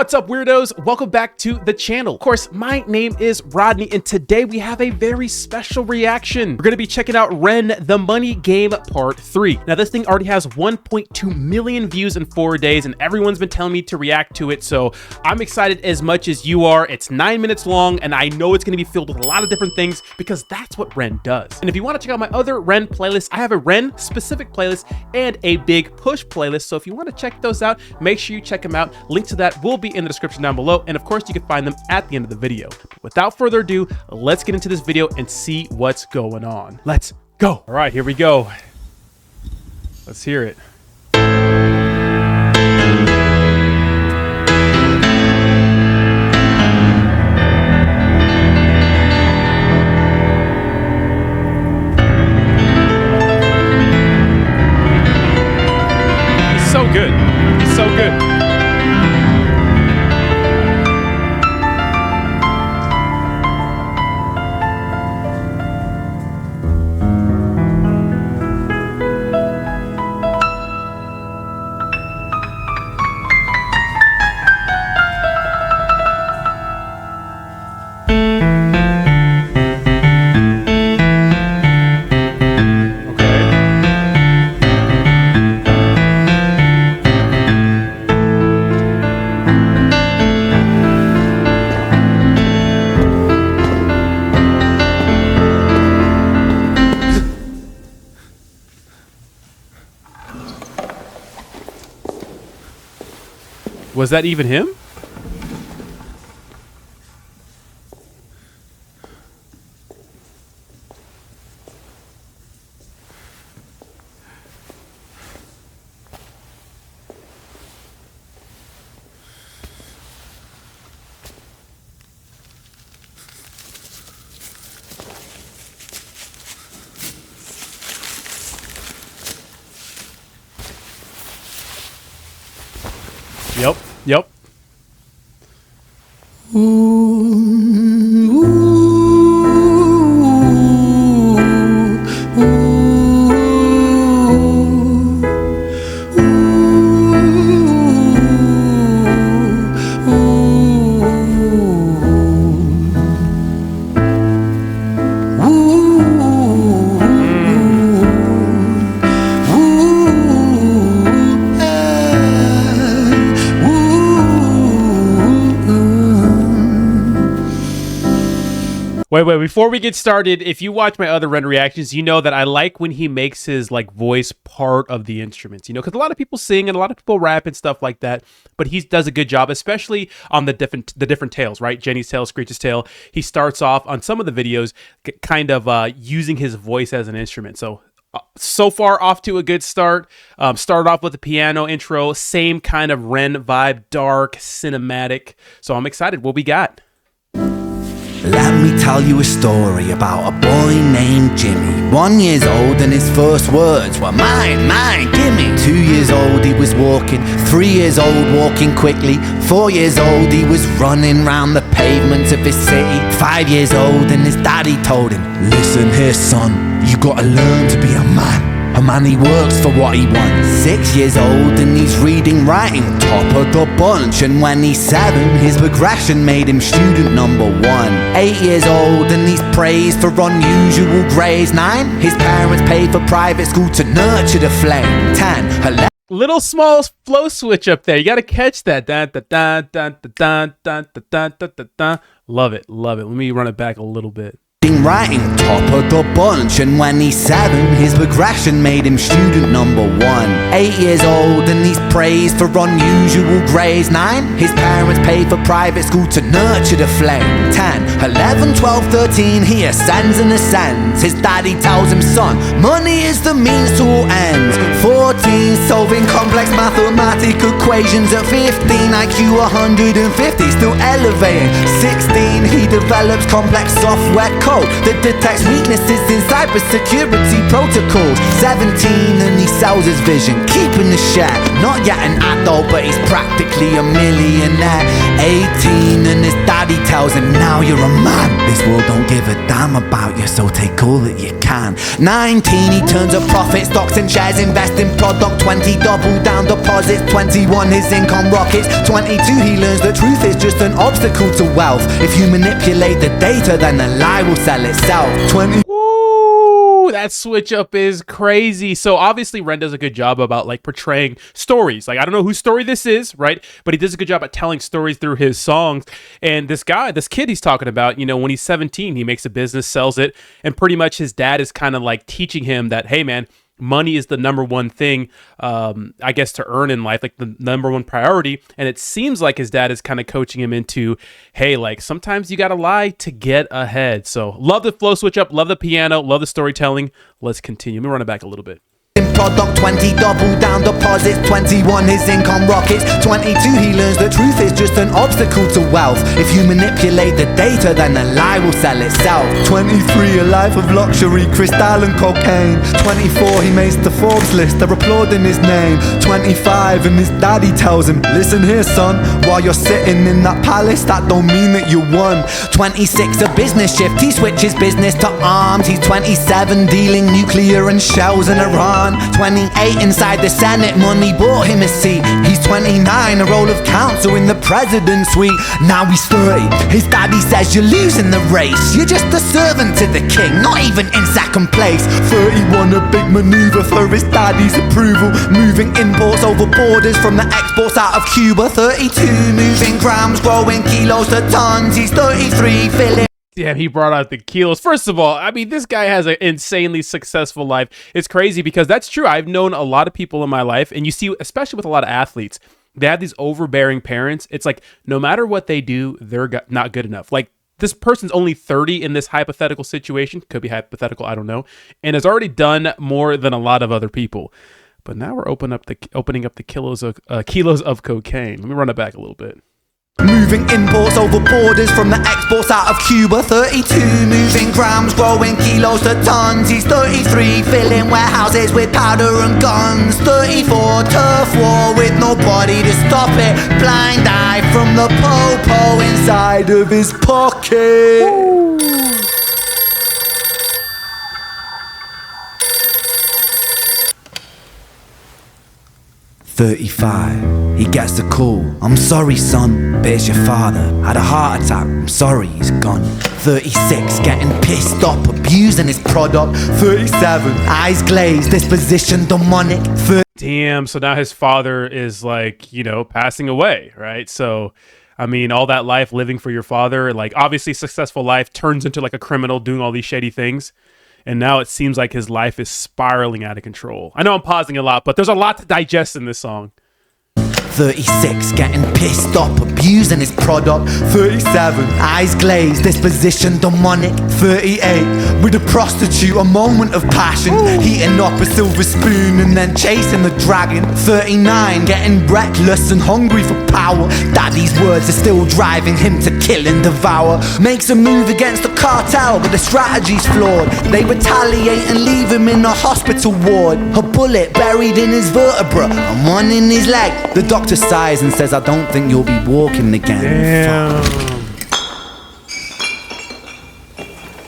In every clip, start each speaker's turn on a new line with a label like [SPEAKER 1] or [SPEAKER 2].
[SPEAKER 1] What's up, weirdos? Welcome back to the channel. Of course, my name is Rodney, and today we have a very special reaction. We're gonna be checking out Ren the Money Game Part 3. Now, this thing already has 1.2 million views in 4 days, and everyone's been telling me to react to it, so I'm excited as much as you are. It's 9 minutes long, and I know it's gonna be filled with a lot of different things because that's what Ren does. And if you wanna check out my other Ren playlist, I have a Ren specific playlist and a Big Push playlist, so if you wanna check those out, make sure you check them out. Link to that will be in the description down below, and of course you can find them at the end of the video. Without further ado, let's get into this video and see what's going on. Let's go. All right, here we go. Let's hear it. He's so good. He's so good. Was that even him? Yep. Wait, before we get started, if you watch my other Ren reactions, you know that I like when he makes his voice part of the instruments, because a lot of people sing and a lot of people rap and stuff like that, but he does a good job, especially on the different tales, right? Jenny's tale, Screech's tale. He starts off on some of the videos kind of using his voice as an instrument. So far off to a good start. Started off with the piano intro, same kind of Ren vibe, dark, cinematic. So I'm excited. What we got?
[SPEAKER 2] Let me tell you a story about a boy named Jimmy. 1 year old and his first words were mine, gimme. 2 years old he was walking, 3 years old walking quickly. 4 years old he was running round the pavements of his city. 5 years old and his daddy told him, listen here son, you gotta learn to be a man. A man, he works for what he wants. 6 years old and he's reading, writing, top of the bunch. And when he's 7, his progression made him student number 1. 8 years old and he's praised for unusual grades. 9, his parents paid for private school to nurture the flame. 10, 11.
[SPEAKER 1] Little small flow switch up there. You got to catch that. Love it. Let me run it back a little bit.
[SPEAKER 2] Writing, top of the bunch. And when he's 7, his progression made him student number 1. 8 years old and he's praised for unusual grades. 9, his parents paid for private school to nurture the flame. 10, 11, 12, 13, he ascends and ascends. His daddy tells him, son, money is the means to all ends. 14, solving complex mathematical equations. At 15, IQ 150, still elevating. 16, he develops complex software code that detects weaknesses in cybersecurity protocols. 17 and he sells his vision, keeping the share. Not yet an adult, but he's practically a millionaire. 18 and his daddy tells him, now you're a man. This world don't give a damn about you, so take all that you can. 19, he turns a profit, stocks and shares, invest in product. 20, double down deposits. 21, his income rockets. 22, he learns the truth is just an obstacle to wealth. If you manipulate the data, then the lie will sell itself. 20.
[SPEAKER 1] That switch up is crazy. So obviously Ren does a good job about like portraying stories. Like, I don't know whose story this is, right? But he does a good job at telling stories through his songs. And this kid he's talking about, you know, when he's 17, he makes a business, sells it, and pretty much his dad is kind of like teaching him that, hey man, money is the number one thing, I guess, to earn in life, like the number one priority. And it seems like his dad is kind of coaching him into, hey, like sometimes you got to lie to get ahead. So love the flow switch up, love the piano, love the storytelling. Let's continue. Let me run it back a little bit.
[SPEAKER 2] Product. 20, double down deposits. 21, his income rockets. 22, he learns the truth is just an obstacle to wealth. If you manipulate the data, then the lie will sell itself. 23, a life of luxury, crystal and cocaine. 24, he makes the Forbes list, they're applauding his name. 25, and his daddy tells him, listen here son, while you're sitting in that palace, that don't mean that you won. 26, a business shift, he switches business to arms. He's 27, dealing nuclear and shells in Iran. 28, inside the Senate, money bought him a seat. He's 29, a role of counsel in the president's suite. Now he's 30, his daddy says you're losing the race. You're just a servant to the king, not even in second place. 31, a big maneuver for his daddy's approval, moving imports over borders from the exports out of Cuba. 32, moving grams, growing kilos to tons. He's 33, filling.
[SPEAKER 1] Damn, he brought out the kilos. First of all, I mean, this guy has an insanely successful life. It's crazy because that's true. I've known a lot of people in my life, and you see, especially with a lot of athletes, they have these overbearing parents. It's like, no matter what they do, they're not good enough. Like, this person's only 30 in this hypothetical situation. Could be hypothetical, I don't know. And has already done more than a lot of other people. But now we're opening up the kilos of cocaine. Let me run it back a little bit.
[SPEAKER 2] Moving imports over borders from the exports out of Cuba. 32, moving grams, growing kilos to tons. He's 33, filling warehouses with powder and guns. 34, turf war with nobody to stop it. Blind eye from the popo inside of his pocket. Ooh. 35, he gets a call. I'm sorry son, but it's your father. Had a heart attack, I'm sorry, he's gone. 36, getting pissed off, abusing his product. 37, eyes glazed, disposition demonic.
[SPEAKER 1] Damn, so now his father is like, you know, passing away, right? So, I mean, all that life living for your father, like obviously successful life turns into like a criminal doing all these shady things. And now it seems like his life is spiraling out of control. I know I'm pausing a lot, but there's a lot to digest in this song.
[SPEAKER 2] 36, getting pissed off, abusing his product. 37, eyes glazed, disposition demonic. 38, with a prostitute, a moment of passion. Ooh. Heating up a silver spoon and then chasing the dragon. 39, getting reckless and hungry for power. Daddy's words are still driving him to kill and devour. Makes a move against the cartel, but the strategy's flawed. They retaliate and leave him in a hospital ward. A bullet buried in his vertebra and one in his leg. The doctor sighs and says, I don't think you'll be walking again.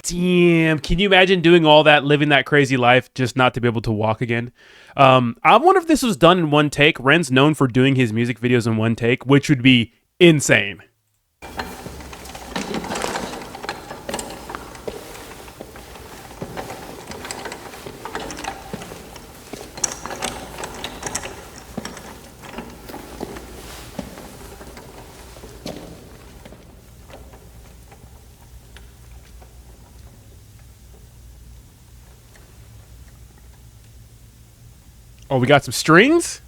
[SPEAKER 1] Damn. Can you imagine doing all that, living that crazy life, just not to be able to walk again? I wonder if this was done in one take. Ren's known for doing his music videos in one take, which would be insane. Oh, we got some strings?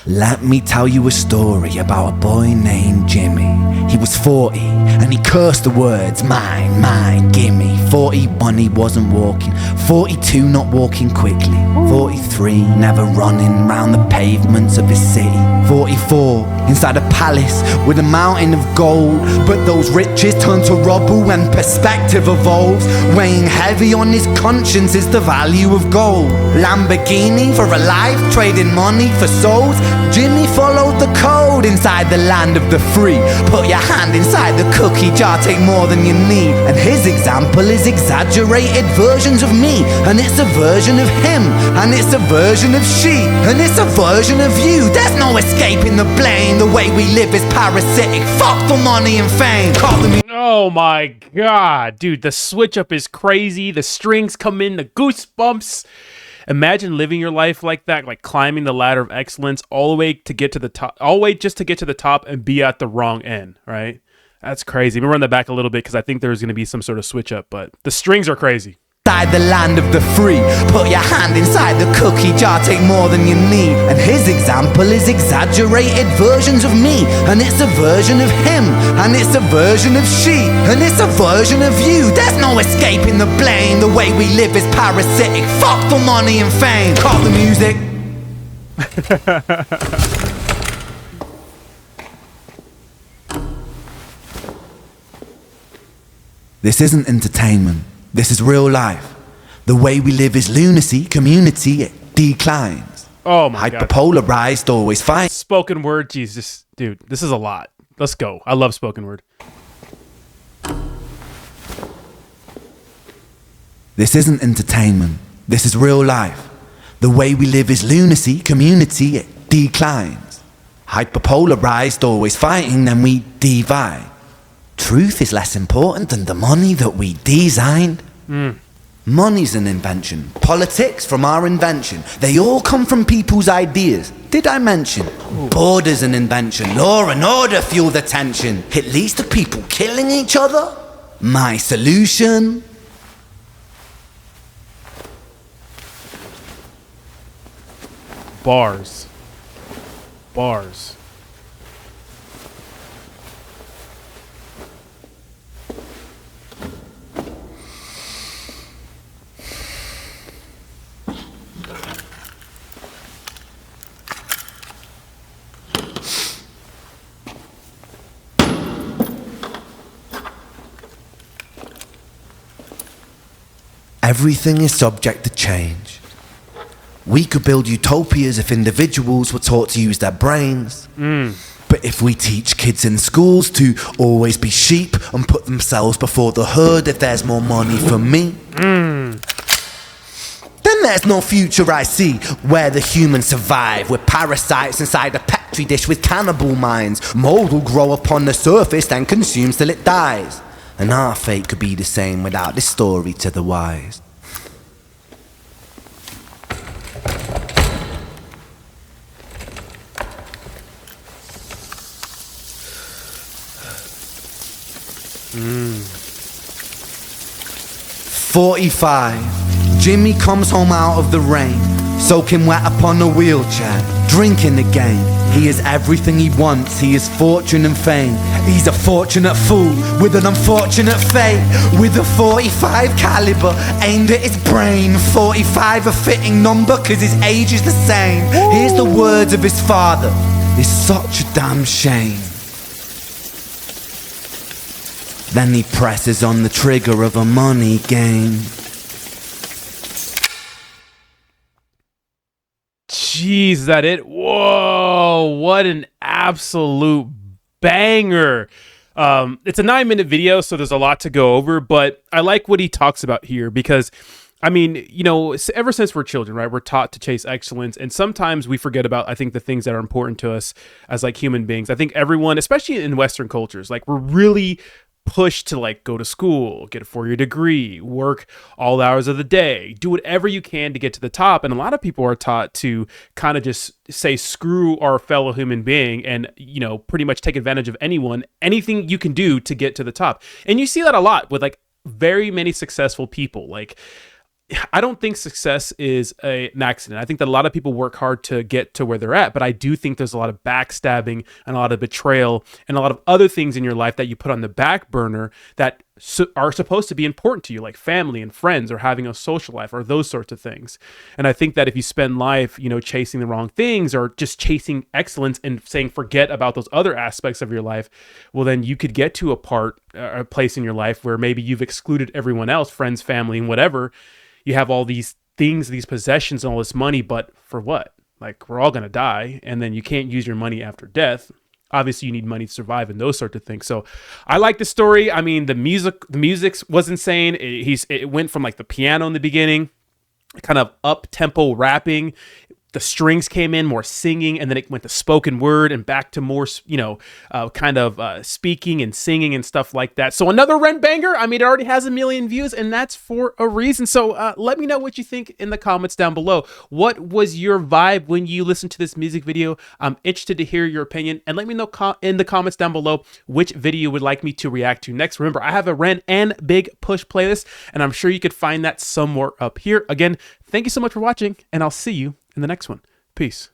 [SPEAKER 2] Let me tell you a story about a boy named Jimmy. he was 40, and he cursed the words, mine, mine, gimme. 41, he wasn't walking. 42, not walking quickly. 43, never running round the pavements of his city. 44, inside a palace with a mountain of gold. But those riches turn to rubble when perspective evolves. Weighing heavy on his conscience is the value of gold. Lamborghini for a life, trading money for souls. Jimmy followed the code inside the land of the free. Put your hand inside the cookie jar, take more than you need. And his example is exaggerated versions of me. And it's a version of him, and it's a version of she, and it's a version of you. There's no escaping the blame. The way we live is parasitic. Fuck for money and fame. Call the
[SPEAKER 1] Oh my god, dude, the switch up is crazy. The strings come in, the goosebumps. Imagine living your life like that, like climbing the ladder of excellence all the way to get to the top, all the way just to get to the top and be at the wrong end, right? That's crazy. Let me run that back a little bit because I think there's going to be some sort of switch up, but the strings are crazy.
[SPEAKER 2] Inside the land of the free. Put your hand inside the cookie jar, take more than you need. And his example is exaggerated versions of me. And it's a version of him, and it's a version of she, and it's a version of you. There's no escaping the blame. The way we live is parasitic. Fuck for money and fame. Call the music. This isn't entertainment. This is real life. The way we live is lunacy, community, it declines.
[SPEAKER 1] Oh my god.
[SPEAKER 2] Hyperpolarized, always fight.
[SPEAKER 1] Spoken word, Jesus. Dude, this is a lot. Let's go. I love spoken word.
[SPEAKER 2] This isn't entertainment. This is real life. The way we live is lunacy, community, it declines. Hyperpolarized, always fighting, then we divide. Truth is less important than the money that we designed. Money's an invention. Politics from our invention. They all come from people's ideas. Did I mention? Border's an invention. Law and order fuel the tension. It leads to people killing each other. My solution?
[SPEAKER 1] Bars. Bars.
[SPEAKER 2] Everything is subject to change. We could build utopias if individuals were taught to use their brains. But if we teach kids in schools to always be sheep and put themselves before the herd if there's more money for me, then there's no future I see where the humans survive. We're parasites inside a petri dish with cannibal minds. Mold will grow upon the surface then consumes till it dies. And our fate could be the same without this story to the wise.
[SPEAKER 1] Mm.
[SPEAKER 2] 45. Jimmy comes home out of the rain, soaking wet upon a wheelchair, drinking again. He is everything he wants, he is fortune and fame. He's a fortunate fool with an unfortunate fate. With a 45 caliber aimed at his brain. 45 a fitting number cause his age is the same. Here's the words of his father, it's such a damn shame. Then he presses on the trigger of a money game.
[SPEAKER 1] Jeez, is that it? Whoa, what an absolute banger. It's a 9-minute video, so there's a lot to go over, but I like what he talks about here because, I mean, you know, ever since we're children, right, we're taught to chase excellence, and sometimes we forget about, I think, the things that are important to us as, like, human beings. I think everyone, especially in Western cultures, like, we're really pushed to like go to school, get a 4-year degree, work all hours of the day, do whatever you can to get to the top. And a lot of people are taught to kind of just say, screw our fellow human being and, you know, pretty much take advantage of anything you can do to get to the top. And you see that a lot with like very many successful people. Like, I don't think success is an accident. I think that a lot of people work hard to get to where they're at, but I do think there's a lot of backstabbing and a lot of betrayal and a lot of other things in your life that you put on the back burner that are supposed to be important to you, like family and friends or having a social life or those sorts of things. And I think that if you spend life, chasing the wrong things or just chasing excellence and saying forget about those other aspects of your life, well, then you could get to a place in your life where maybe you've excluded everyone else, friends, family, and whatever. You have all these things, these possessions, and all this money, but for what? Like, we're all going to die, and then you can't use your money after death. Obviously, you need money to survive and those sort of things. So I like the story. I mean, the music was insane. It went from like the piano in the beginning, kind of up-tempo rapping. The strings came in, more singing, and then it went to spoken word and back to more, speaking and singing and stuff like that. So another Ren banger. I mean, it already has 1 million views, and that's for a reason. So let me know what you think in the comments down below. What was your vibe when you listened to this music video? I'm interested to hear your opinion, and let me know in the comments down below which video you would like me to react to next. Remember, I have a Ren and Big Push playlist, and I'm sure you could find that somewhere up here. Again, thank you so much for watching, and I'll see you in the next one. Peace.